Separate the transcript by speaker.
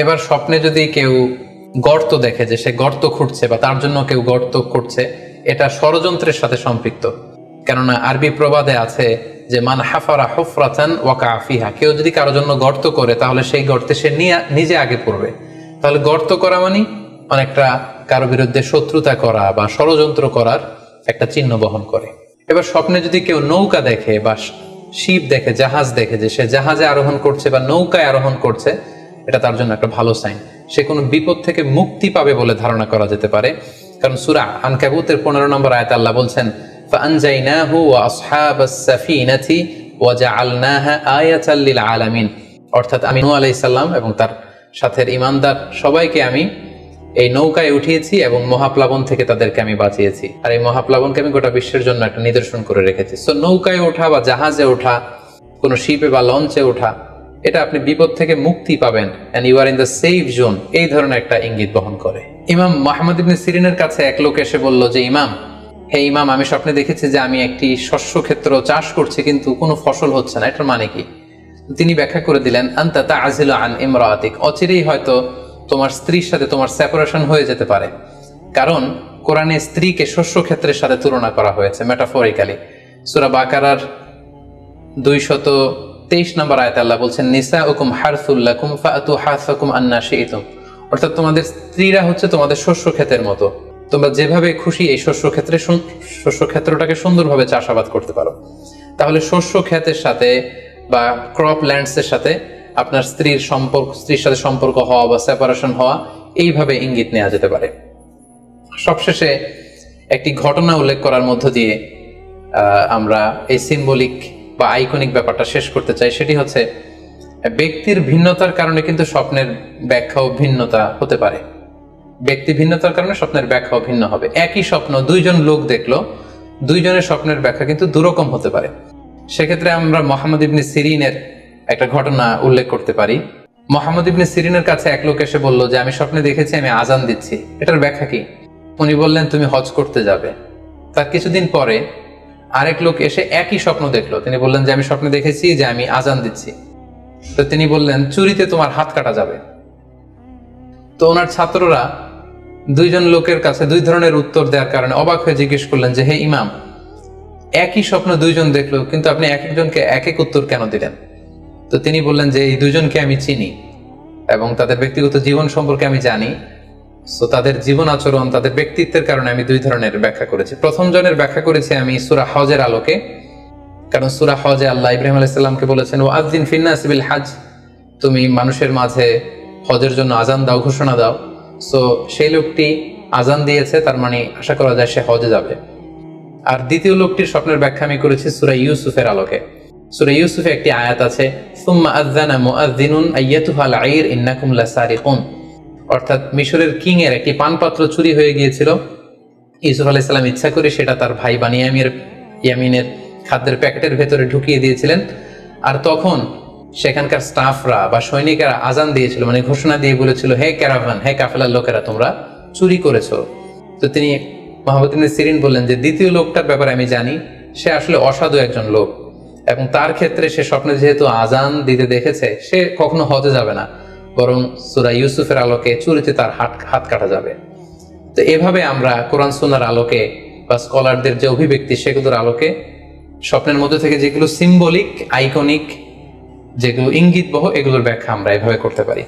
Speaker 1: এবার স্বপ্নে যদি কেউ গর্ত দেখে, যে সে গর্ত খুঁড়ছে বা তার জন্য কেউ গর্ত করছে, এটা ষড়যন্ত্রের সাথে সম্পৃক্ত। কেননা আরবি প্রবাদে আছে যে মান হাফারা হুফরাতান ওয়াকা ফিহা, কেউ যদি কারোর জন্য গর্ত করে তাহলে সেই গর্তে সে নিজে আগে পড়বে। তাহলে গর্ত করা মানে অনেকটা কারো বিরুদ্ধে শত্রুতা করা বা ষড়যন্ত্র করার একটা চিহ্ন বহন করে। এবার স্বপ্নে যদি কেউ নৌকা দেখে বা শিপ দেখে, জাহাজ দেখে, যে সে জাহাজে আরোহণ করছে বা নৌকায় আরোহণ করছে, এটা তার জন্য একটা ভালো সাইন। সে কোনো বিপদ থেকে মুক্তি পাবে বলে ধারণা করা যেতে পারে। কারণ সূরা আনকাবুতের 15 নম্বর আয়াতে আল্লাহ বলছেন ফাআনজাইনাহু ওয়া আসহাবাস সাফিনাতি ওয়া জাআলনাহা আয়াতাল লিল আলামিন, অর্থাৎ আমি নূহ আলাইহিস সালাম এবং তার সাথে ঈমানদার সবাইকে আমি এই নৌকায় উঠিয়েছি এবং মহাপ্লাবন থেকে তাদেরকে আমি বাঁচিয়েছি। আর এই মহাপ্লাবনকে আমি গোটা বিশ্বের জন্য একটা নিদর্শন করে রেখেছি। সো নৌকায় ওঠা বা জাহাজে ওঠা, কোনো শিপে বা লঞ্চে ওঠা, এটা আপনি বিপদ থেকে মুক্তি পাবেন, and you are in the safe zone, এই ধরনের একটা ইঙ্গিত বহন করে। ইমাম মুহাম্মদ ইবনে সিরিনের কাছে এক লোক এসে বলল যে ইমাম, হে ইমাম, আমি স্বপ্নে দেখেছি যে আমি একটি শস্য ক্ষেত্র চাষ করছি কিন্তু কোনো ফসল হচ্ছে না, এটার মানে কি? তিনি ব্যাখ্যা করে দিলেন আনতা তা'জিলু আন ইমরাতিক, অচিরেই হয়তো তোমার স্ত্রীর সাথে তোমার সেপারেশন হয়ে যেতে পারে। কারণ কোরআনে স্ত্রীকে শস্য ক্ষেত্রের সাথে তুলনা করা হয়েছে মেটাফরিক্যালি। সূরা বাকারার 223 নম্বর আয়াতে আল্লাহ বলছেন নিসাউকুম হারসুল লাকুম ফাআতু হারসাকুম আন্না শি'তুম, অর্থাৎ তোমাদের স্ত্রীরা হচ্ছে তোমাদের শস্য ক্ষেতের মতো, তোমরা যেভাবে খুশি এই শস্য ক্ষেত্রটাকে সুন্দরভাবে চাষাবাদ করতে পারো। তাহলে শস্য ক্ষেতের সাথে বা ক্রপ ল্যান্ডসের সাথে আপনার স্ত্রীর সাথে সম্পর্ক হওয়া বা সেপারেশন হওয়া, এইভাবে ইঙ্গিত নেওয়া যেতে পারে। সবশেষে একটি ঘটনা উল্লেখ করার মধ্য দিয়ে আমরা এই সিম্বলিক বা আইকনিক ব্যাপারটা শেষ করতে চাই। সেটি হচ্ছে ব্যক্তির ভিন্নতার কারণে কিন্তু স্বপ্নের ব্যাখ্যাও ভিন্নতা হতে পারে। ব্যক্তি ভিন্নতার কারণে স্বপ্নের ব্যাখ্যাও ভিন্ন হবে। একই স্বপ্ন দুইজন লোক দেখলো, দুইজনের স্বপ্নের ব্যাখ্যা কিন্তু দুরকম হতে পারে। সেক্ষেত্রে আমরা মুহাম্মদ ইবনে সিরিনের একটা ঘটনা উল্লেখ করতে পারি। মুহাম্মদ ইবনে সিরিনের কাছে এক লোক এসে বলল যে আমি স্বপ্নে দেখেছি আমি আজান দিচ্ছি, এটার ব্যাখ্যা কি? উনি বললেন তুমি হজ করতে যাবে। তার কিছুদিন পরে আরেক লোক এসে একই স্বপ্ন দেখলো, তিনি বললেন যে আমি স্বপ্নে দেখেছি যে আমি আজান দিচ্ছি। তো তিনি বললেন চুরিতে তোমার হাত কাটা যাবে। তো ওনার ছাত্ররা দুইজন লোকের কাছে দুই ধরনের উত্তর দেওয়ার কারণে অবাক হয়ে জিজ্ঞেস করলেন যে হে ইমাম, একই স্বপ্ন দুইজন দেখলো কিন্তু আপনি এক একজনকে এক এক উত্তর কেন দিলেন? তো তিনি বললেন যে এই দুজনকে আমি চিনি এবং তাদের ব্যক্তিগত জীবন সম্পর্কে আমি জানি। সো তাদের জীবন আচরণ, তাদের ব্যক্তিত্বের কারণে আমি দুই ধরনের ব্যাখ্যা করেছি। প্রথম জনের ব্যাখ্যা করেছি আমি সূরা হজের আলোকে, কারণ সূরা হজে আল্লাহ ইব্রাহিম আলাইহিস সালামকে বলেছেন ওয়া আযযিন ফিন-নাসি বিল হজ, তুমি মানুষের মাঝে হজের জন্য আজান দাও, ঘোষণা দাও। সো সেই লোকটি আজান দিয়েছে, তার মানে আশা করা যায় সে হজে যাবে। আর দ্বিতীয় লোকটির স্বপ্নের ব্যাখ্যা আমি করেছি সূরা ইউসুফের আলোকে। সূরা ইউসুফে একটি আয়াত আছে সুম্মা আযযানা মুআযযিনুন আইয়াতুহাল আইর ইন্নাকুম লাসারিকুন, অর্থাৎ মিশরের কিং এর একটি পানপাত্র চুরি হয়ে গিয়েছিল। ইউসুফ আলাইহিস সালাম ইচ্ছা করে সেটা তার ভাই ইয়ামিনের খাদ্যের প্যাকেটের ভেতরে ঢুকিয়ে দিয়েছিলেন। আর তখন সেখানকার স্টাফরা বা সৈনিকেরা আজান দিয়েছিল, মানে ঘোষণা দিয়ে বলেছিল হে ক্যারাভান, হে কাফেলার লোকেরা, তোমরা চুরি করেছো। তো তিনি মুহাম্মদ ইবনে সিরিন বললেন যে দ্বিতীয় লোকটার ব্যাপারে আমি জানি, সে আসলে অসাধু একজন লোক এবং তার ক্ষেত্রে সে স্বপ্নে যেহেতু আজান দিতে দেখেছে, সে কখনো হজে যাবে না, বরং সূরা ইউসুফের আলোকে চুরিতে তার হাত কাটা যাবে। তো এভাবে আমরা কোরআন সুন্নাহর আলোকে বা স্কলারদের যে অভিব্যক্তি সেগুলোর আলোকে স্বপ্নের মধ্যে থেকে যেগুলো সিম্বলিক, আইকনিক, যেগুলো ইঙ্গিতবহ, এগুলোর ব্যাখ্যা আমরা এভাবে করতে পারি।